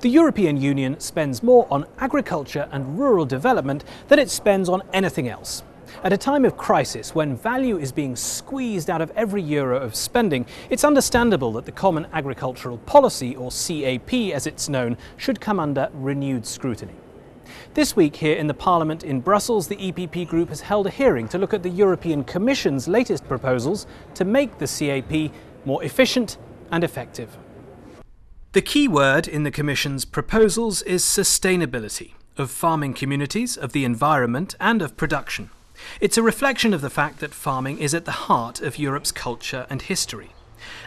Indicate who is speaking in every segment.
Speaker 1: The European Union spends more on agriculture and rural development than it spends on anything else. At a time of crisis, when value is being squeezed out of every euro of spending, it's understandable that the Common Agricultural Policy, or CAP as it's known, should come under renewed scrutiny. This week here in the Parliament in Brussels, the EPP Group has held a hearing to look at the European Commission's latest proposals to make the CAP more efficient and effective. The key word in the Commission's proposals is sustainability of farming communities, of the environment and of production. It's a reflection of the fact that farming is at the heart of Europe's culture and history.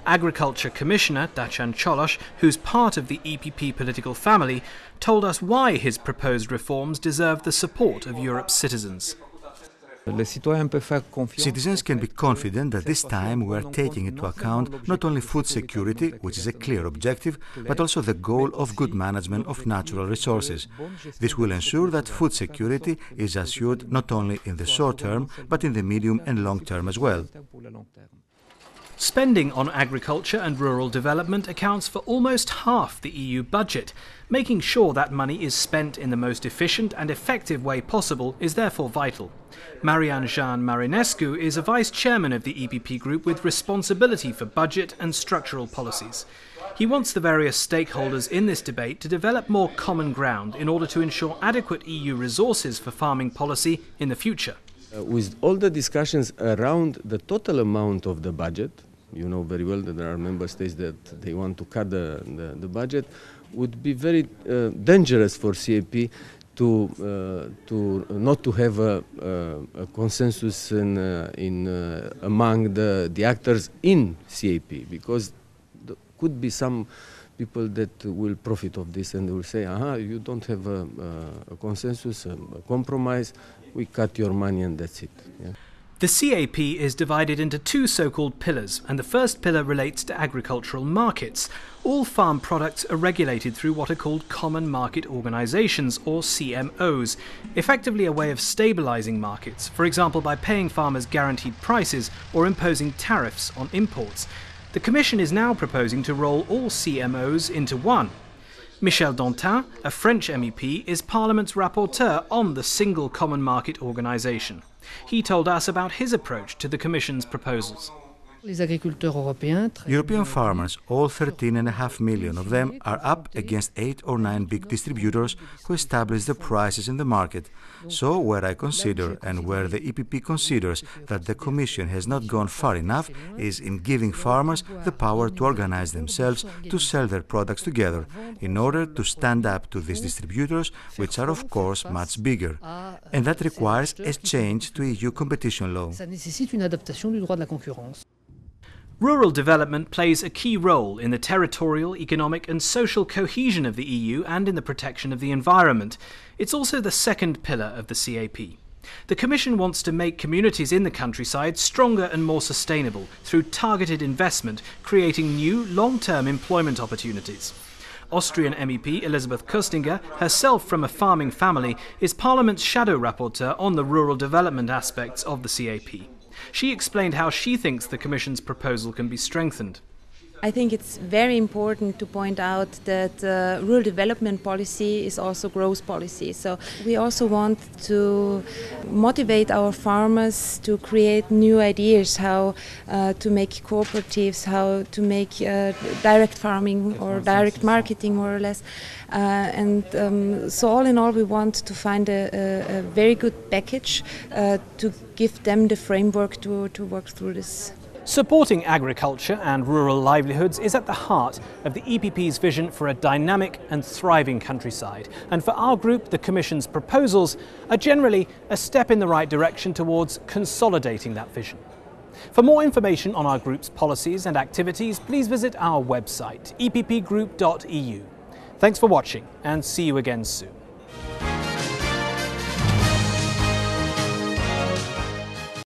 Speaker 1: Agriculture Commissioner Dacian Cioloș, who's part of the EPP political family, told us why his proposed reforms deserve the support of Europe's citizens.
Speaker 2: Citizens can be confident that this time we are taking into account not only food security, which is a clear objective, but also the goal of good management of natural resources. This will ensure that food security is assured not only in the short term, but in the medium and long term as well.
Speaker 1: Spending on agriculture and rural development accounts for almost half the EU budget. Making sure that money is spent in the most efficient and effective way possible is therefore vital. Marian-Jean is a vice chairman of the EPP Group with responsibility for budget and structural policies. He wants the various stakeholders in this debate to develop more common ground in order to ensure adequate EU resources for farming policy in the future.
Speaker 3: With all the discussions around the total amount of the budget, you know very well that there are member states that they want to cut the budget, would be very dangerous for CAP to not to have a consensus among the actors in CAP, because there could be some people that will profit of this and they will say, aha, you don't have a consensus, a compromise, we cut your money and that's it. Yeah.
Speaker 1: The CAP is divided into two so-called pillars, and the first pillar relates to agricultural markets. All farm products are regulated through what are called common market organisations, or CMOs, effectively a way of stabilising markets, for example by paying farmers guaranteed prices or imposing tariffs on imports. The Commission is now proposing to roll all CMOs into one. Michel Dantin, a French MEP, is Parliament's rapporteur on the single common market organisation. He told us about his approach to the Commission's proposals.
Speaker 2: European farmers, all 13.5 million of them, are up against 8 or 9 big distributors who establish the prices in the market. So where I consider and where the EPP considers that the Commission has not gone far enough is in giving farmers the power to organize themselves to sell their products together in order to stand up to these distributors, which are of course much bigger. And that requires a change to EU competition law.
Speaker 1: Rural development plays a key role in the territorial, economic and social cohesion of the EU and in the protection of the environment. It's also the second pillar of the CAP. The Commission wants to make communities in the countryside stronger and more sustainable through targeted investment, creating new long-term employment opportunities. Austrian MEP Elisabeth Köstinger, herself from a farming family, is Parliament's shadow rapporteur on the rural development aspects of the CAP. She explained how she thinks the Commission's proposal can be strengthened.
Speaker 4: I think it's very important to point out that rural development policy is also growth policy. So we also want to motivate our farmers to create new ideas, how to make cooperatives, how to make direct farming or direct marketing more or less. So all in all we want to find a very good package to give them the framework to work through this.
Speaker 1: Supporting agriculture and rural livelihoods is at the heart of the EPP's vision for a dynamic and thriving countryside. And for our group, the Commission's proposals are generally a step in the right direction towards consolidating that vision. For more information on our group's policies and activities, please visit our website, eppgroup.eu. Thanks for watching and see you again soon.